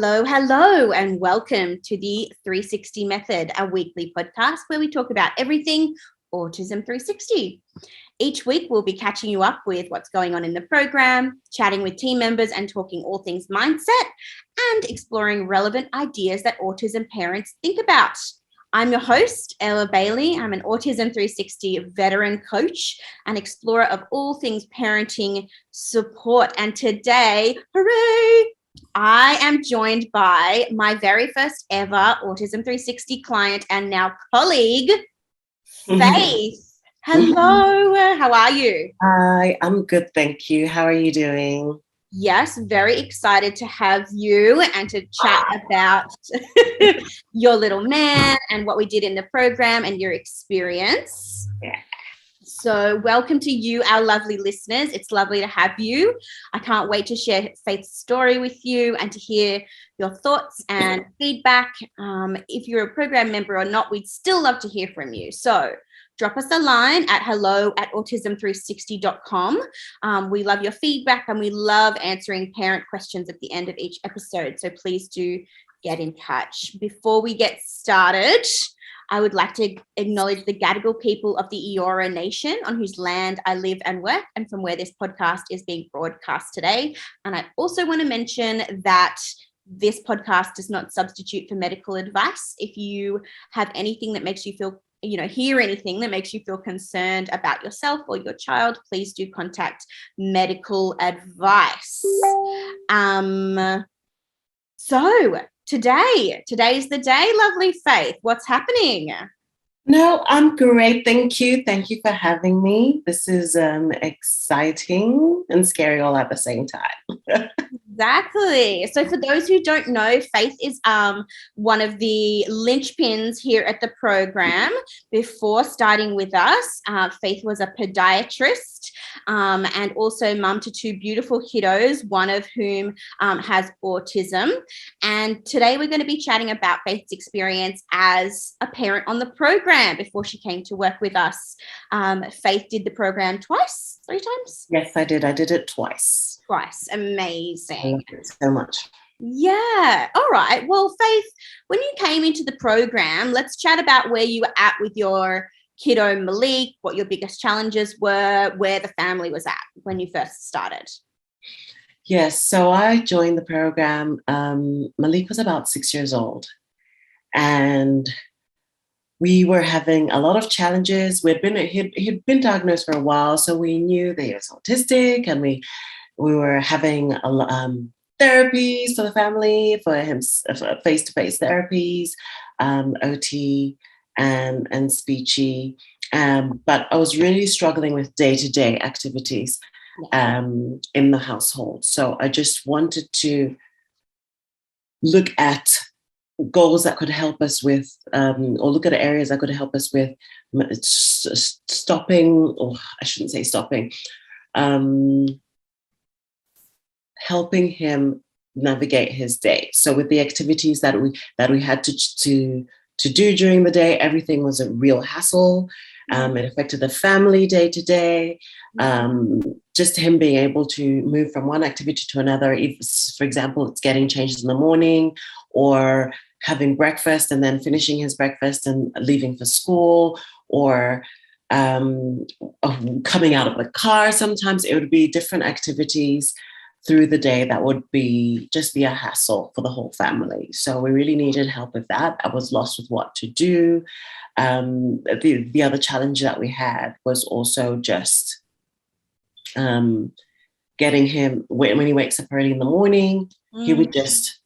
Hello, hello, and welcome to the 360 Method, a weekly podcast where we talk about everything Autism360. Each week, we'll be catching you up with what's going on in the program, chatting with team members and talking all things mindset, and exploring relevant ideas that autism parents think about. I'm your host, Ella Bailey. I'm an Autism360 veteran coach and explorer of all things parenting support. And today, hooray! I am joined by my very first ever Autism360 client and now colleague, Faith. Hello, how are you? Hi, I'm good, thank you. How are you doing? Yes, very excited to have you and to chat about your little man and what we did in the program and your experience. Yeah. So welcome to you, our lovely listeners. It's lovely to have you. I can't wait to share Faith's story with you and to hear your thoughts and feedback. If you're a program member or not, we'd still love to hear from you. So drop us a line at hello@autism360.com. We love your feedback and we love answering parent questions at the end of each episode. So please do get in touch. Before we get started, I would like to acknowledge the Gadigal people of the Eora Nation on whose land I live and work and from where this podcast is being broadcast today. And I also want to mention that this podcast does not substitute for medical advice. If you have anything that makes you feel, hear anything that makes you feel concerned about yourself or your child, please do contact medical advice. Today's the day, lovely Faith. What's happening? No, I'm great. Thank you. Thank you for having me. This is exciting and scary all at the same time. Exactly. So for those who don't know, Faith is one of the linchpins here at the program. Before starting with us, Faith was a podiatrist and also mum to two beautiful kiddos, one of whom has autism. And today we're going to be chatting about Faith's experience as a parent on the program before she came to work with us. Faith did the program three times? Yes, I did. I did it twice. Amazing. I love it so much. Yeah. All right. Well, Faith, when you came into the program, let's chat about where you were at with your kiddo Malik, what your biggest challenges were, where the family was at when you first started. Yes. So I joined the program. Malik was about 6 years old, and we were having a lot of challenges. He'd been diagnosed for a while, so we knew that he was autistic, and we were having therapies for the family, for him, face-to-face therapies, OT and speechy. But I was really struggling with day-to-day activities in the household. So I just wanted to look at goals that could help us with, or look at areas that could help us with stopping, or I shouldn't say stopping, helping him navigate his day. So with the activities that we had to do during the day, everything was a real hassle. It affected the family day to day. Just him being able to move from one activity to another. If, for example, it's getting changes in the morning or having breakfast and then finishing his breakfast and leaving for school, or coming out of the car. Sometimes it would be different activities through the day that would be a hassle for the whole family. So we really needed help with that. I was lost with what to do. The other challenge that we had was also just getting him, when he wakes up early in the morning, he would just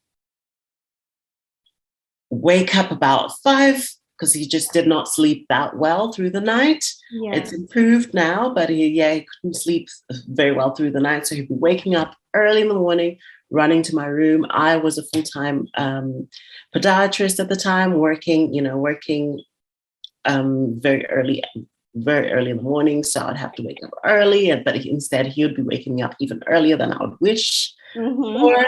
wake up about 5 because he just did not sleep that well through the night. Yeah. It's improved now, but he couldn't sleep very well through the night. So he'd be waking up early in the morning, running to my room. I was a full-time podiatrist at the time, working very early in the morning. So I'd have to wake up early, but instead he would be waking me up even earlier than I would wish for.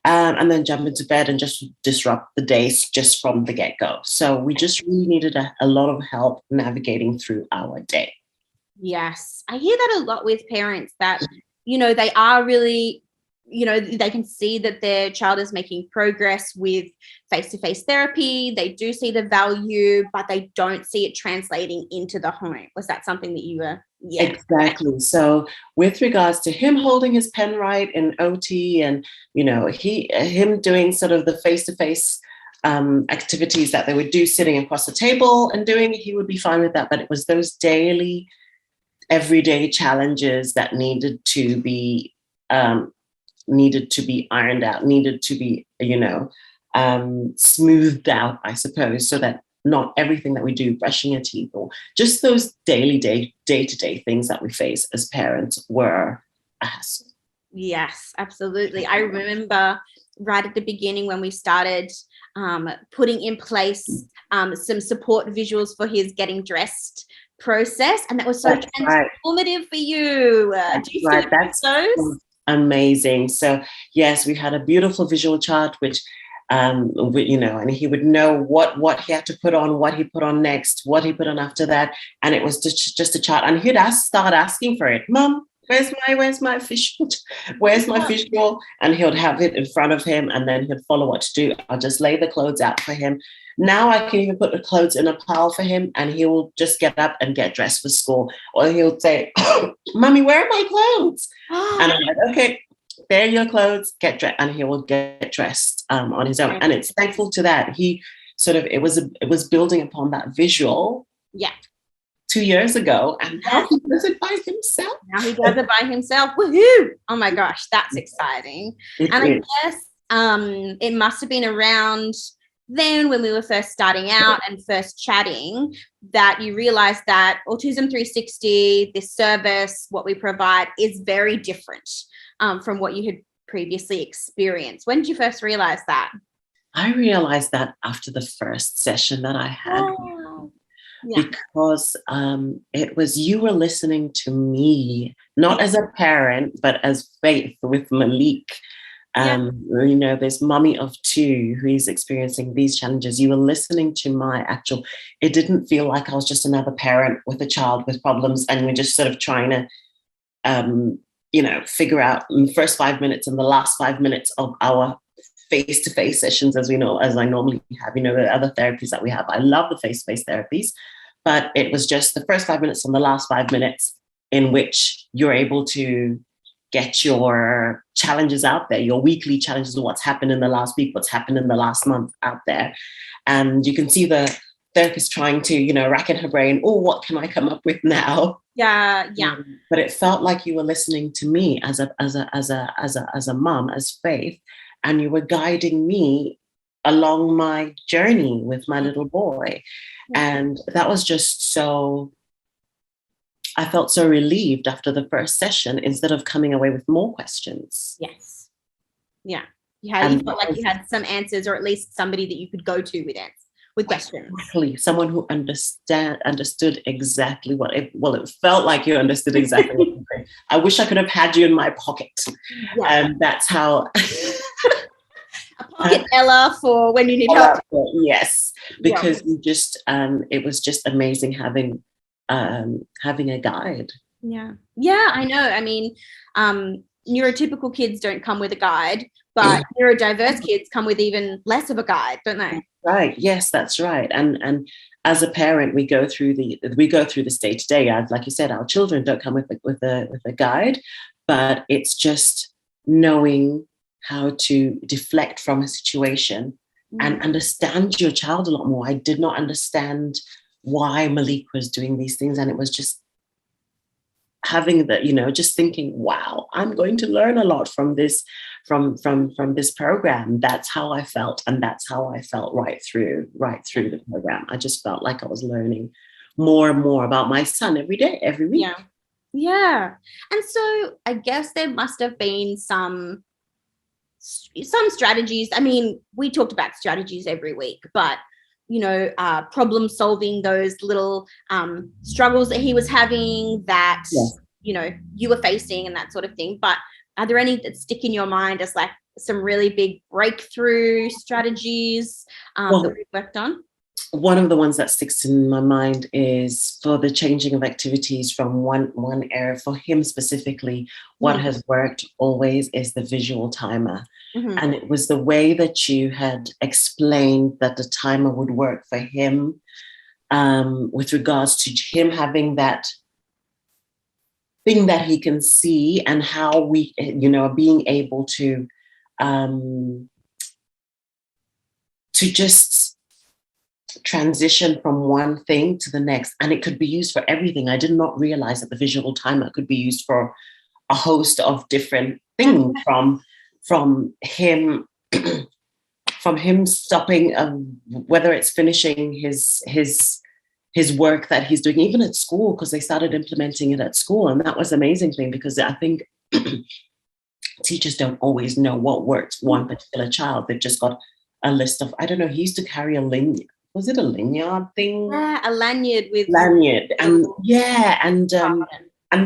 And then jump into bed and just disrupt the days just from the get-go. So we just really needed a lot of help navigating through our day. Yes. I hear that a lot with parents that, they are really you know, they can see that their child is making progress with face-to-face therapy. They do see the value, but they don't see it translating into the home. Was that something that you were? Yeah. Exactly. So with regards to him holding his pen right in OT, and, you know, him doing sort of the face-to-face activities that they would do sitting across the table and doing, he would be fine with that. But it was those daily, everyday challenges that needed to be ironed out, needed to be, you know, smoothed out, I suppose, so that not everything that we do, brushing your teeth, or just those daily day-to-day things that we face as parents were a hassle. Yes, absolutely. I remember right at the beginning when we started putting in place some support visuals for his getting dressed process, and that was so transformative for you. Do you still use those? Amazing. So yes, we had a beautiful visual chart, which you know, and he would know what he had to put on, what he put on next, what he put on after that, and it was just a chart. And he'd start asking for it. Mom, where's my visual? Where's my visual? And he'll have it in front of him, and then he'll follow what to do. I'll just lay the clothes out for him. Now I can even put the clothes in a pile for him, and he will just get up and get dressed for school. Or he'll say, Mommy, where are my clothes? And I'm like, okay, there are your clothes, get dressed. And he will get dressed on his own. And it's thankful to that. He sort of, it was building upon that visual. Yeah. 2 years ago, and now he does it by himself. Now he does it by himself. Woohoo! Oh my gosh, that's exciting. I guess it must have been around then when we were first starting out and first chatting that you realized that Autism360, this service, what we provide, is very different from what you had previously experienced. When did you first realize that? I realized that after the first session that I had. Oh. Yeah. Because it was, you were listening to me, not as a parent, but as Faith with Malik. You know, this mommy of two who is experiencing these challenges. You were listening to it didn't feel like I was just another parent with a child with problems, and we're just sort of trying to, you know, figure out in the first 5 minutes and the last 5 minutes of our face-to-face sessions, as I normally have, you know, the other therapies that we have. I love the face-to-face therapies, but it was just the first 5 minutes and the last 5 minutes in which you're able to get your challenges out there, your weekly challenges of what's happened in the last week, what's happened in the last month out there. And you can see the therapist trying to, you know, rack in her brain, oh, what can I come up with now? Yeah. But it felt like you were listening to me as a mom, as Faith, and you were guiding me along my journey with my little boy. And that was just so, I felt so relieved after the first session instead of coming away with more questions. Yes. Yeah. You felt like you had some answers, or at least somebody that you could go to with questions. Exactly. Someone who understood exactly it felt like you understood exactly what you were. I wish I could have had you in my pocket. Yeah. And that's how... A pocket Ella for when you need help. Yes, because you just it was just amazing having a guide. Yeah, I know. I mean, neurotypical kids don't come with a guide, but neurodiverse kids come with even less of a guide, don't they? Right. Yes, that's right. And as a parent, we go through this day to day. Like you said, our children don't come with a guide, but it's just knowing how to deflect from a situation and understand your child a lot more. I did not understand why Malik was doing these things. And it was just having the, you know, just thinking, wow, I'm going to learn a lot from this, from this program. That's how I felt. And that's how I felt right through the program. I just felt like I was learning more and more about my son every day, every week. Yeah. And so I guess there must have been some strategies. I mean, we talked about strategies every week, but, you know, problem solving those little struggles that he was having that, you know, you were facing and that sort of thing. But are there any that stick in your mind as like some really big breakthrough strategies that we've worked on? one of the ones that sticks in my mind is for the changing of activities from one area. For him specifically, what has worked always is the visual timer. And it was the way that you had explained that the timer would work for him, with regards to him having that thing that he can see, and how we, being able to just transition from one thing to the next. And it could be used for everything. I did not realize that the visual timer could be used for a host of different things, from him from him stopping, whether it's finishing his work that he's doing, even at school, because they started implementing it at school. And that was an amazing thing, because I think teachers don't always know what works for one particular child. They've just got a list of, I don't know, he used to carry a lanyard. Was it a lanyard thing? Yeah, a lanyard with lanyard. And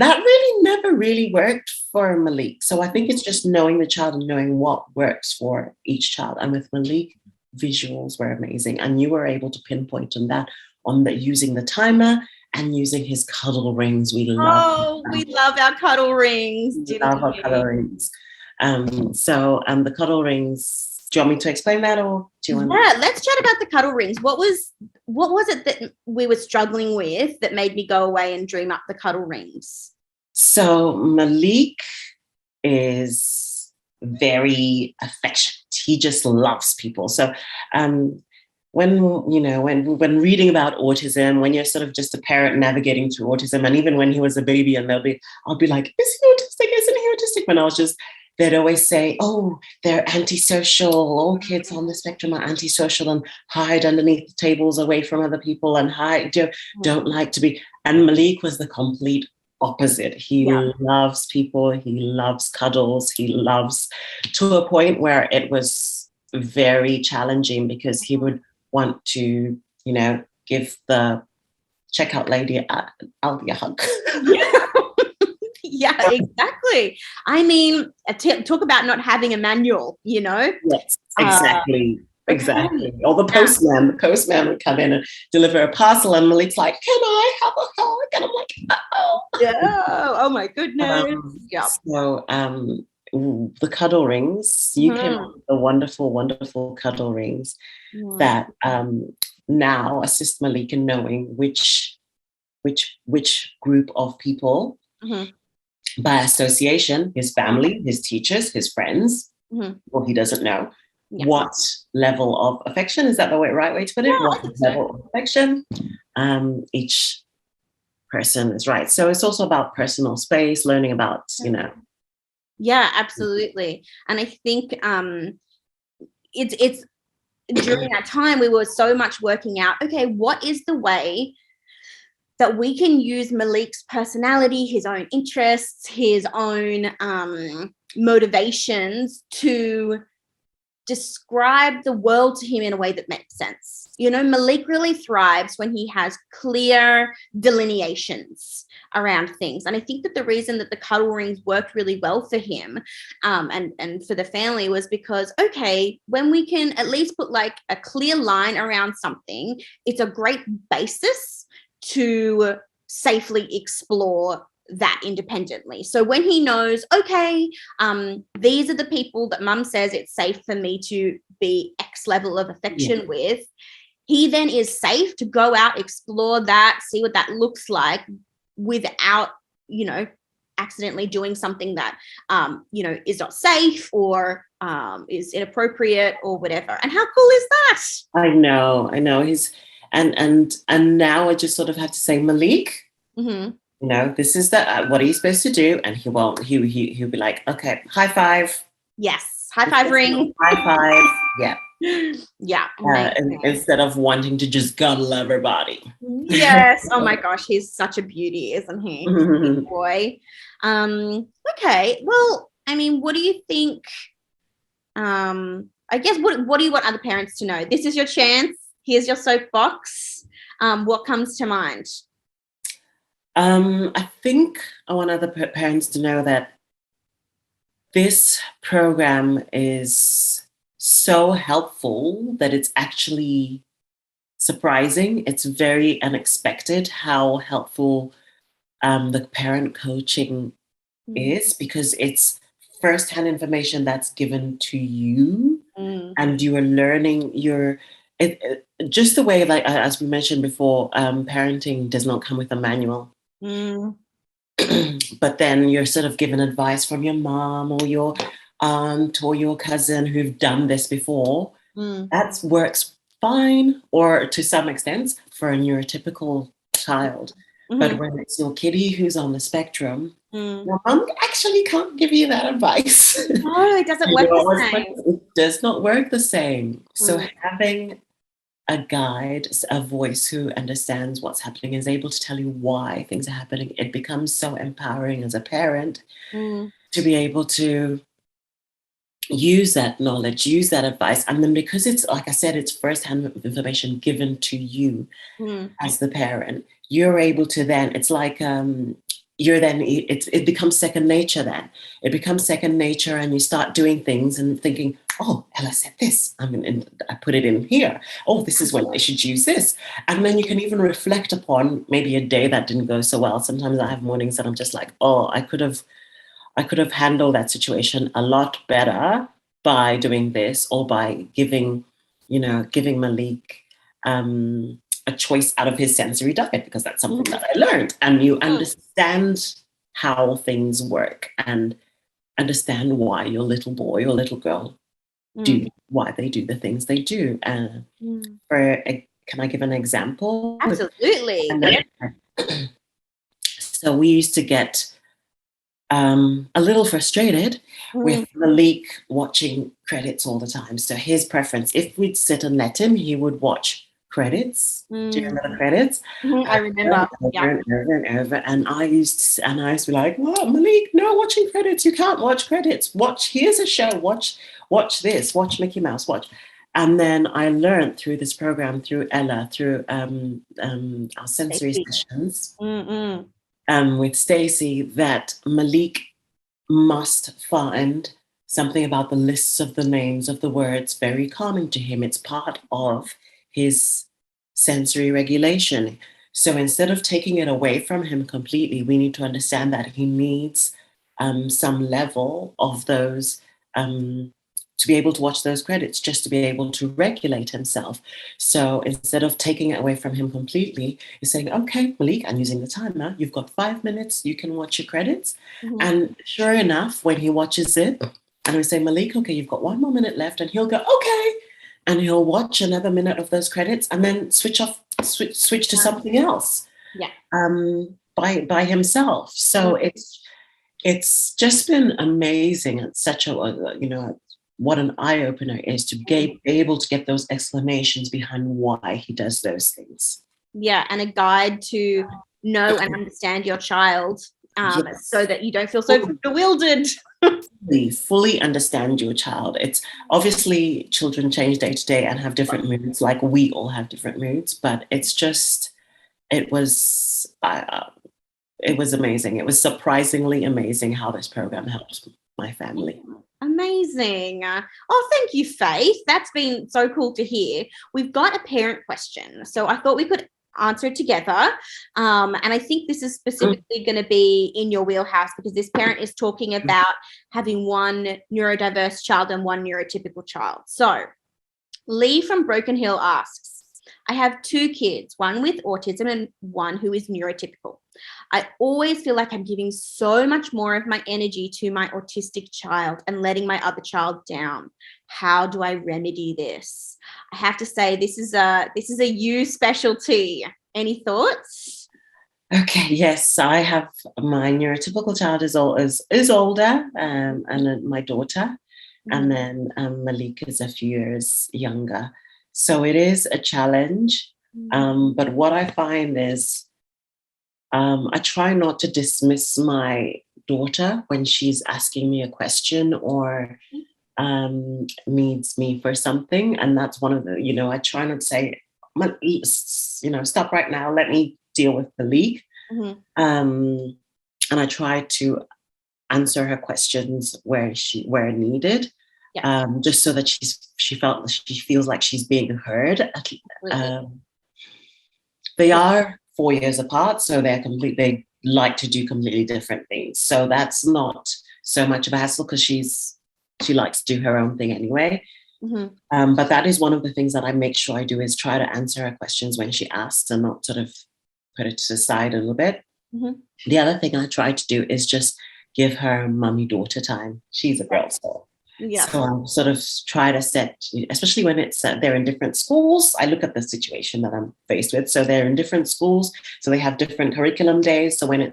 that really never really worked for Malik. So I think it's just knowing the child and knowing what works for each child. And with Malik, visuals were amazing. And you were able to pinpoint on that, using the timer and using his cuddle rings. We love our cuddle rings. We love our cuddle rings. So the cuddle rings, do you want me to explain that, or do you want? Yeah, let's chat about the cuddle rings. What was it that we were struggling with that made me go away and dream up the cuddle rings? So Malik is very affectionate. He just loves people. So when reading about autism, when you're sort of just a parent navigating through autism, and even when he was a baby, and I'll be like, is he autistic? Isn't he autistic? When I was just, they'd always say, oh, they're antisocial. All kids on the spectrum are antisocial and hide underneath the tables away from other people and don't like to be. And Malik was the complete opposite. He loves people. He loves cuddles. He loves, to a point where it was very challenging, because he would want to, give the checkout lady a hug. Yeah, exactly. I mean, talk about not having a manual, Yes, exactly. Exactly. Or the postman would come in and deliver a parcel, and Malik's like, can I have a hug? And I'm like, oh. Yeah. Oh my goodness. So the cuddle rings, you came up with the wonderful, wonderful cuddle rings that now assist Malik in knowing which group of people, by association, his family, his teachers, his friends, well, he doesn't know, what level of affection, is that the right way to put it? What level of affection each person is, right? So it's also about personal space, learning about, Yeah, absolutely. And I think it's during that time we were so much working out, okay, what is the way that we can use Malik's personality, his own interests, his own motivations to describe the world to him in a way that makes sense. Malik really thrives when he has clear delineations around things. And I think that the reason that the cuddle rings worked really well for him and for the family was because, okay, when we can at least put like a clear line around something, it's a great basis to safely explore that independently. So when he knows, okay, these are the people that mum says it's safe for me to be X level of affection with, he then is safe to go out, explore that, see what that looks like without, accidentally doing something that, is not safe or is inappropriate or whatever. And how cool is that? I know. He's, and now I just sort of have to say, Malik, this is what are you supposed to do? And he won't. He'll be like, okay, high five. Yes, high five ring. High five. Yeah. Yeah. Instead of wanting to just cuddle everybody. Yes. Oh my gosh, he's such a beauty, isn't he? Big boy. Okay. Well, I mean, what do you think? I guess what do you want other parents to know? This is your chance. Here's your soapbox. What comes to mind? I think I want other parents to know that this program is so helpful that it's actually surprising. It's very unexpected how helpful the parent coaching is, because it's first-hand information that's given to you, and you are learning just the way, like as we mentioned before, parenting does not come with a manual. But then you're sort of given advice from your mom or your aunt or your cousin who've done this before. That works fine, or to some extent, for a neurotypical child. But when it's your kiddie who's on the spectrum, your mom actually can't give you that advice. No, it doesn't work the same. It does not work the same. So having a guide, a voice who understands what's happening, is able to tell you why things are happening, it becomes so empowering as a parent to be able to use that knowledge, use that advice. And then because it's, like I said, it's firsthand information given to you as the parent, you're able to then, it's like, it becomes second nature then. It becomes second nature, and you start doing things and thinking, oh, Ella said this, I put it in here. Oh, this is when I should use this. And then you can even reflect upon maybe a day that didn't go so well. Sometimes I have mornings that I'm just like, oh, I could have handled that situation a lot better by doing this, or by giving Malik a choice out of his sensory diet, because that's something that I learned. And you understand how things work and understand why your little boy or little girl why they do the things they do. Can I give an example? Absolutely. So we used to get a little frustrated with Malik watching credits all the time. So his preference, if we'd sit and let him, he would watch credits. Do you remember the credits? I remember. And I used to be like, "Well, Malik, no watching credits. You can't watch credits. Here's a show. Watch this. Watch Mickey Mouse. Watch." And then I learned through this program, through Ella, through our sensory sessions with Stacey, that Malik must find something about the lists of the names of the words very calming to him. It's part of his sensory regulation. So instead of taking it away from him completely, we need to understand that he needs some level of those to be able to watch those credits, just to be able to regulate himself. So instead of taking it away from him completely, you're saying, okay, Malik, I'm using the timer. You've got 5 minutes. You can watch your credits. And sure enough, when he watches it, and we say, Malik, okay, you've got 1 more minute left. And he'll go, okay. And he'll watch another minute of those credits and then switch to something else by himself. So it's just been amazing. It's such a, what an eye-opener it is to be able to get those explanations behind why he does those things. Yeah, and a guide to know and understand your child so that you don't feel so bewildered. Fully understand your child. It's obviously children change day to day and have different moods, like we all have different moods, but it's just, it was amazing. It was surprisingly amazing how this program helped my family. Amazing. Oh, thank you, Faith. That's been so cool to hear. We've got a parent question, so I thought we could answer it together. And I think this is specifically going to be in your wheelhouse, because this parent is talking about having one neurodiverse child and one neurotypical child. So Lee from Broken Hill asks, I have 2 kids, one with autism and one who is neurotypical. I always feel like I'm giving so much more of my energy to my autistic child and letting my other child down. How do I remedy this? I have to say, this is a you specialty. Any thoughts? Okay, yes, I have my neurotypical child is older, and my daughter, and then Malik is a few years younger. So it is a challenge. But what I find is I try not to dismiss my daughter when she's asking me a question or needs me for something. And that's one of the, I try not to say, stop right now, let me deal with Malik. And I try to answer her questions where needed. Just so that she feels like she's being heard. They are 4 years apart, so they like to do completely different things. So that's not so much of a hassle because she likes to do her own thing anyway. But that is one of the things that I make sure I do, is try to answer her questions when she asks and not sort of put it to the side a little bit. The other thing I try to do is just give her mummy-daughter time. She's a girl, so I'll sort of try to set, especially when it's they're in different schools. I look at the situation that I'm faced with. So they're in different schools, so they have different curriculum days. So when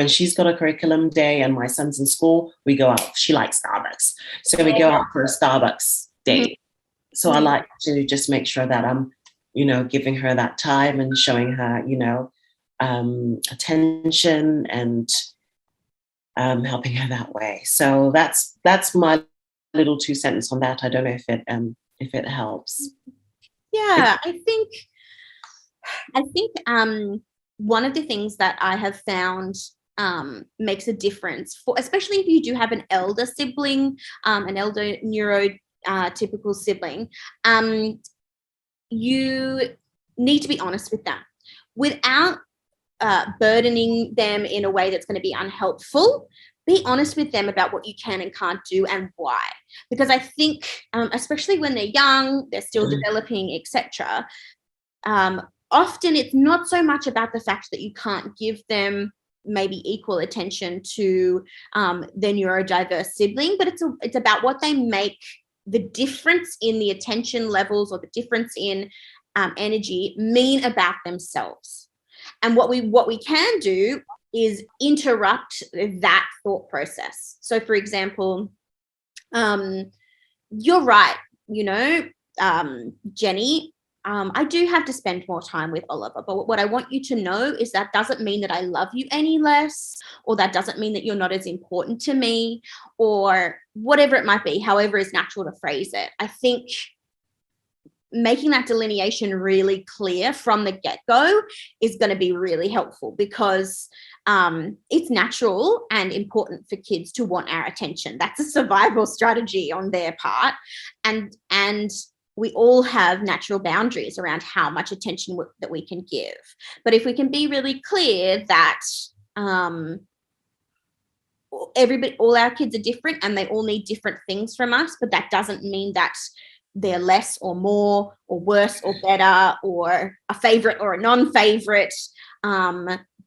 she's got a curriculum day and my son's in school, we go out. She likes Starbucks, so we go out for a Starbucks date. So I like to just make sure that I'm, giving her that time and showing her, attention and helping her that way. So that's my little 2 cents on that. I don't know if it helps. Yeah, I think one of the things that I have found makes a difference, for especially if you do have an elder sibling, an elder neurotypical sibling, you need to be honest with them without burdening them in a way that's going to be unhelpful. Be honest with them about what you can and can't do and why. Because I think, especially when they're young, they're still developing, etc. Often it's not so much about the fact that you can't give them maybe equal attention to their neurodiverse sibling, but it's about what they make the difference in the attention levels or the difference in energy mean about themselves. And what we can do is interrupt that thought process. So, for example, you're right, Jenny, I do have to spend more time with Oliver, but what I want you to know is that doesn't mean that I love you any less, or that doesn't mean that you're not as important to me, or whatever it might be, however is natural to phrase it. I think making that delineation really clear from the get-go is going to be really helpful, because it's natural and important for kids to want our attention. That's a survival strategy on their part. And we all have natural boundaries around how much attention that we can give. But if we can be really clear that all our kids are different and they all need different things from us, but that doesn't mean that they're less or more or worse or better or a favorite or a non-favorite.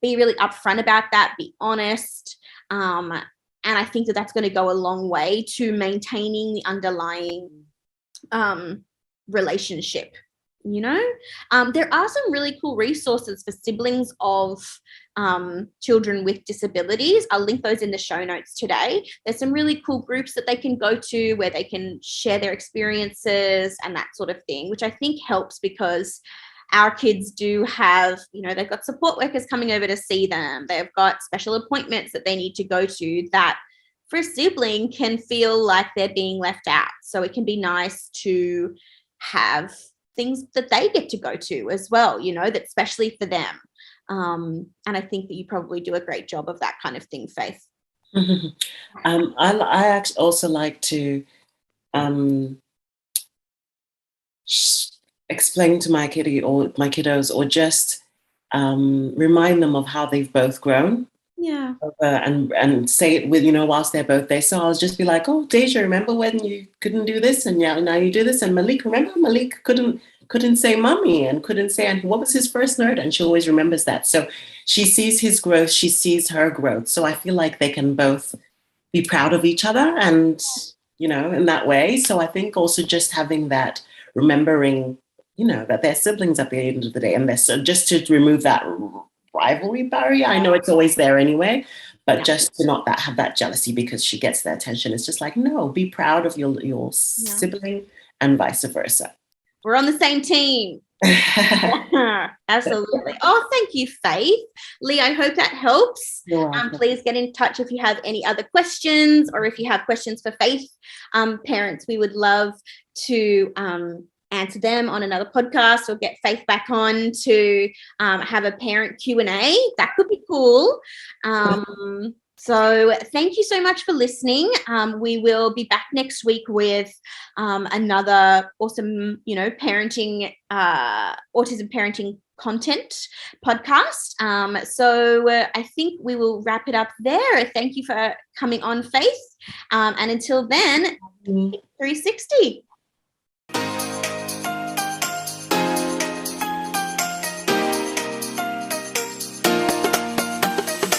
Be really upfront about that, be honest. And I think that that's going to go a long way to maintaining the underlying relationship. There are some really cool resources for siblings of children with disabilities. I'll link those in the show notes today. There's some really cool groups that they can go to where they can share their experiences and that sort of thing, which I think helps, because our kids do have, they've got support workers coming over to see them. They've got special appointments that they need to go to that for a sibling can feel like they're being left out. So it can be nice to have things that they get to go to as well, that's especially for them. And I think that you probably do a great job of that kind of thing, Faith. I actually also like to explain to my kiddos, or just remind them of how they've both grown. Yeah. And say it with, whilst they're both there. So I'll just be like, oh, Deja, remember when you couldn't do this? And now you do this. And Malik, remember Malik couldn't say mummy and couldn't say, and what was his first word? And she always remembers that. So she sees his growth, she sees her growth. So I feel like they can both be proud of each other and, in that way. So I think also just having that, remembering, that they're siblings at the end of the day, and they're so, just to remove that rivalry barrier. I know it's always there anyway, but just to not have that jealousy because she gets the attention. It's just like, no, be proud of your sibling and vice versa. We're on the same team. Absolutely. Oh, thank you, Faith. Lee, I hope that helps. Please get in touch if you have any other questions, or if you have questions for Faith. Parents, we would love to answer them on another podcast, or get Faith back on to have a parent Q&A. That could be cool. So thank you so much for listening. We will be back next week with another awesome, parenting, autism parenting content podcast. So I think we will wrap it up there. Thank you for coming on, Faith. And until then, 360.